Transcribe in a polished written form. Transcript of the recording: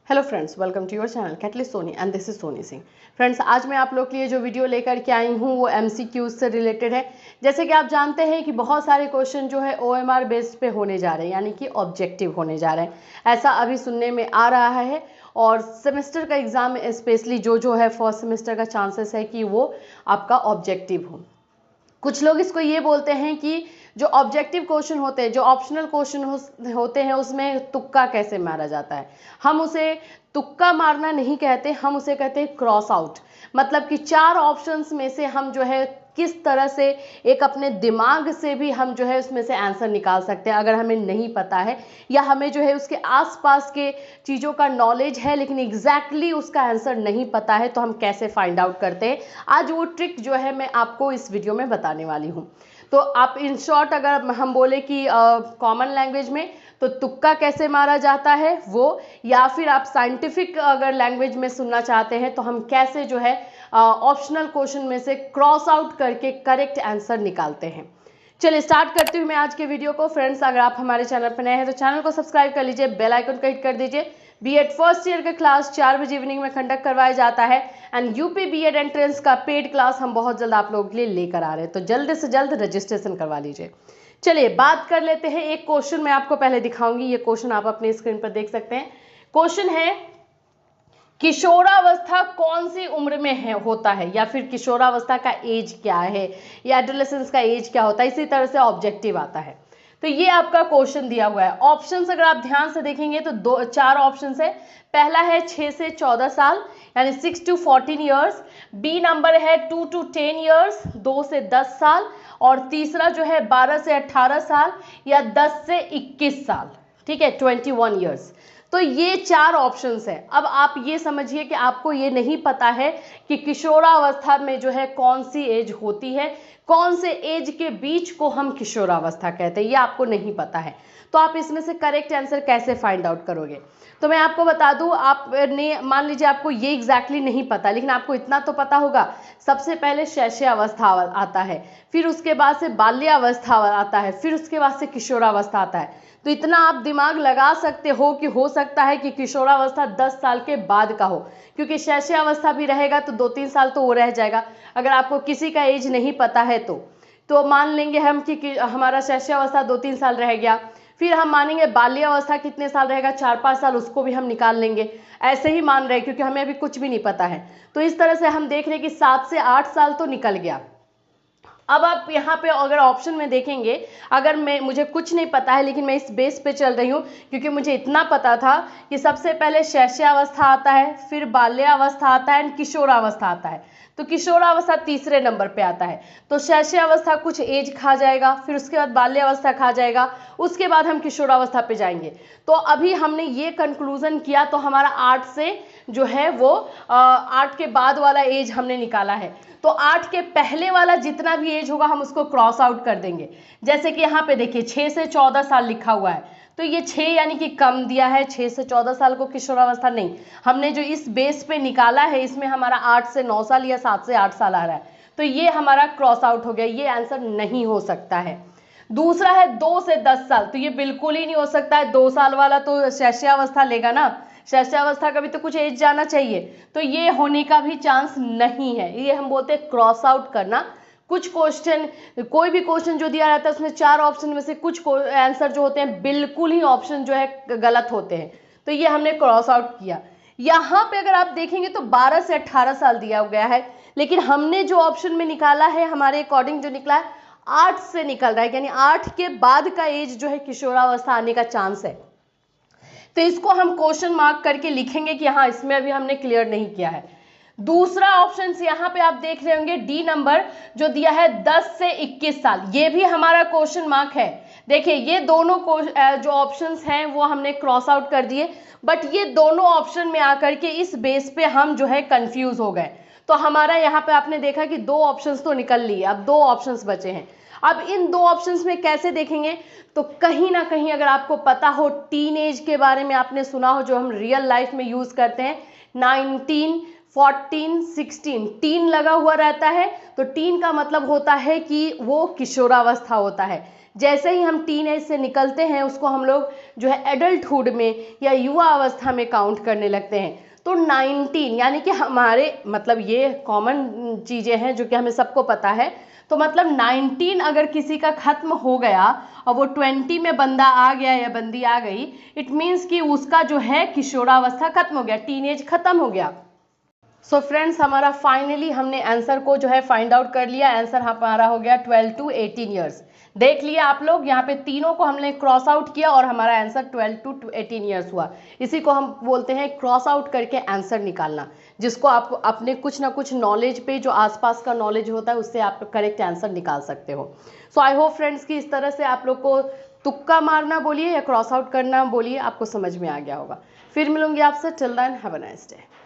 Hello friends, welcome to your channel Catalyst Soni and this is Soni Singh. Friends, आज मैं आप लोग के लिए जो वीडियो लेकर के आई हूँ वो एमसीक्यूज से रिलेटेड है। जैसे कि आप जानते हैं कि बहुत सारे क्वेश्चन जो है ओएमआर बेस्ड पे होने जा रहे हैं, यानी कि ऑब्जेक्टिव होने जा रहे हैं। ऐसा अभी सुनने में आ रहा है और सेमेस्टर का एग्जाम स्पेशली जो है फर्स्ट सेमेस्टर का चांसेस है कि वो आपका ऑब्जेक्टिव हो। कुछ लोग इसको ये बोलते हैं कि जो ऑब्जेक्टिव क्वेश्चन होते हैं, जो ऑप्शनल क्वेश्चन होते हैं, उसमें तुक्का कैसे मारा जाता है। हम उसे तुक्का मारना नहीं कहते, हम उसे कहते हैं क्रॉस आउट। मतलब कि चार ऑप्शंस में से हम जो है किस तरह से एक अपने दिमाग से भी हम जो है उसमें से आंसर निकाल सकते हैं, अगर हमें नहीं पता है या हमें जो है उसके आसपास के चीज़ों का नॉलेज है लेकिन एग्जैक्टली उसका आंसर नहीं पता है, तो हम कैसे फाइंड आउट करते हैं। आज वो ट्रिक जो है मैं आपको इस वीडियो में बताने वाली हूँ। तो आप इन शॉर्ट अगर हम बोले कि कॉमन लैंग्वेज में तो तुक्का कैसे मारा जाता है वो, या फिर आप साइंटिफिक अगर लैंग्वेज में सुनना चाहते हैं तो हम कैसे जो है ऑप्शनल क्वेश्चन में से क्रॉस आउट करके करेक्ट आंसर निकालते हैं। चलिए स्टार्ट करती हूँ मैं आज के वीडियो को। फ्रेंड्स, अगर आप हमारे चैनल पर नए हैं तो चैनल को सब्सक्राइब कर लीजिए, बेल आइकन को हिट कर दीजिए। बीएड फर्स्ट ईयर का क्लास 4 बजे इवनिंग में कंडक्ट करवाया जाता है एंड यूपी बीएड एंट्रेंस का पेड क्लास हम बहुत जल्द आप लोगों के लिए लेकर आ रहे हैं, तो जल्द से जल्द रजिस्ट्रेशन करवा लीजिए। चलिए बात कर लेते हैं। एक क्वेश्चन मैं आपको पहले दिखाऊंगी, ये क्वेश्चन आप अपने स्क्रीन पर देख सकते हैं। क्वेश्चन है किशोरावस्था कौन सी उम्र में होता है, या फिर किशोरावस्था का एज क्या है, या एडोलेसेंस का एज क्या होता है। इसी तरह से ऑब्जेक्टिव आता है। तो ये आपका क्वेश्चन दिया हुआ है। ऑप्शंस अगर आप ध्यान से देखेंगे तो चार ऑप्शंस है। पहला है 6 से 14 साल यानी 6 to 14 ईयर्स। बी नंबर है 2 to 10 ईयर्स, 2 से 10 साल। और तीसरा जो है 12 से 18 साल या 10 से 21 साल, ठीक है, 21 ईयर्स। तो ये चार ऑप्शंस है। अब आप ये समझिए कि आपको ये नहीं पता है कि किशोरावस्था में जो है कौन सी एज होती है, कौन से एज के बीच को हम किशोरावस्था कहते हैं, ये आपको नहीं पता है। तो आप इसमें से करेक्ट आंसर कैसे फाइंड आउट करोगे। तो मैं आपको बता दूं, आपने मान लीजिए आपको ये एग्जैक्टली नहीं पता, लेकिन आपको इतना तो पता होगा, सबसे पहले शैशवावस्था आता है, फिर उसके बाद से बाल्यावस्था आता है, फिर उसके बाद से किशोरावस्था आता है। तो इतना आप दिमाग लगा सकते हो कि हो सकता है कि किशोरावस्था 10 साल के बाद का हो, क्योंकि शैशवावस्था भी रहेगा तो 2-3 साल तो वो रह जाएगा। अगर आपको किसी का एज नहीं पता है तो मान लेंगे हम कि हमारा शैशवावस्था 2-3 साल रह गया। फिर हम मानेंगे बाल्यावस्था कितने साल रहेगा, 4-5 साल, उसको भी हम निकाल लेंगे। ऐसे ही मान रहे क्योंकि हमें अभी कुछ भी नहीं पता है। तो इस तरह से हम देख रहे कि 7 से 8 साल तो निकल गया। अब आप यहाँ पे अगर ऑप्शन में देखेंगे, अगर मुझे कुछ नहीं पता है लेकिन मैं इस बेस पे चल रही हूँ क्योंकि मुझे इतना पता था कि सबसे पहले शैशवावस्था आता है, फिर बाल्यावस्था आता है एंड किशोरावस्था आता है। तो किशोरावस्था तीसरे नंबर पे आता है। तो शैशवावस्था कुछ एज खा जाएगा, फिर उसके बाद बाल्यावस्था खा जाएगा, उसके बाद हम किशोरावस्था पे जाएंगे। तो अभी हमने ये कंक्लूजन किया, तो हमारा 8 से जो है वो 8 के बाद वाला एज हमने निकाला है। तो 8 के पहले वाला जितना भी एज होगा हम उसको क्रॉस आउट कर देंगे। जैसे कि यहाँ पे देखिए 6 से 14 साल लिखा हुआ है, तो ये 6 यानी कि कम दिया है। 6 से 14 साल को किशोरावस्था नहीं, हमने जो इस बेस पे निकाला है इसमें हमारा 8 से 9 साल या 7 से 8 साल आ रहा है, तो ये हमारा क्रॉस आउट हो गया, ये आंसर नहीं हो सकता है। दूसरा है 2 से 10 साल, तो ये बिल्कुल ही नहीं हो सकता है। 2 साल वाला तो शैशवावस्था लेगा ना, शैशवावस्था का भी तो कुछ एज जाना चाहिए, तो ये होने का भी चांस नहीं है। ये हम बोलते हैं क्रॉस आउट करना। कुछ क्वेश्चन, कोई भी क्वेश्चन जो दिया रहता है उसमें 4 ऑप्शन में से कुछ आंसर जो होते हैं बिल्कुल ही ऑप्शन जो है गलत होते हैं, तो ये हमने क्रॉस आउट किया। यहाँ पे अगर आप देखेंगे तो 12 से 18 साल दिया गया है, लेकिन हमने जो ऑप्शन में निकाला है हमारे अकॉर्डिंग जो निकला है 8 से निकल रहा है, यानी 8 के बाद का एज जो है किशोरावस्था आने का चांस है। तो इसको हम क्वेश्चन मार्क करके लिखेंगे कि हाँ इसमें अभी हमने क्लियर नहीं किया है। दूसरा ऑप्शन यहाँ पे आप देख रहे होंगे डी नंबर जो दिया है 10 से 21 साल, ये भी हमारा क्वेश्चन मार्क है। देखिए ये दोनों जो ऑप्शंस हैं वो हमने क्रॉस आउट कर दिए, बट ये दोनों ऑप्शन में आकर के इस बेस पे हम जो है कंफ्यूज हो गए। तो हमारा यहाँ पे आपने देखा कि 2 ऑप्शंस तो निकल लिए, अब 2 ऑप्शंस बचे हैं। अब इन 2 ऑप्शंस में कैसे देखेंगे, तो कहीं ना कहीं अगर आपको पता हो टीन एज के बारे में, आपने सुना हो जो हम रियल लाइफ में यूज करते हैं, 19, 14, 16 टीन लगा हुआ रहता है, तो टीन का मतलब होता है कि वो किशोरावस्था होता है। जैसे ही हम टीन एज से निकलते हैं उसको हम लोग जो है एडल्टहुड में या युवा अवस्था में काउंट करने लगते हैं। तो 19 यानी कि हमारे मतलब ये कॉमन चीज़ें हैं जो कि हमें सबको पता है। तो मतलब 19 अगर किसी का खत्म हो गया और वो 20 में बंदा आ गया या बंदी आ गई, इट मीन्स कि उसका जो है किशोरावस्था खत्म हो गया, टीनेज खत्म हो गया। सो फ्रेंड्स, हमारा फाइनली हमने आंसर को जो है फाइंड आउट कर लिया। आंसर हमारा हो गया 12 to 18 ईयर्स। देख लिया आप लोग, यहाँ पे तीनों को हमने क्रॉस आउट किया और हमारा आंसर 12 to 18 ईयर्स हुआ। इसी को हम बोलते हैं क्रॉस आउट करके आंसर निकालना, जिसको आप अपने कुछ ना कुछ नॉलेज पे, जो आसपास का नॉलेज होता है, उससे आप करेक्ट आंसर निकाल सकते हो। सो आई होप फ्रेंड्स कि इस तरह से आप लोग को तुक्का मारना बोलिए या क्रॉस आउट करना बोलिए, आपको समझ में आ गया होगा। फिर मिलूंगी आपसे। Till then have a nice day.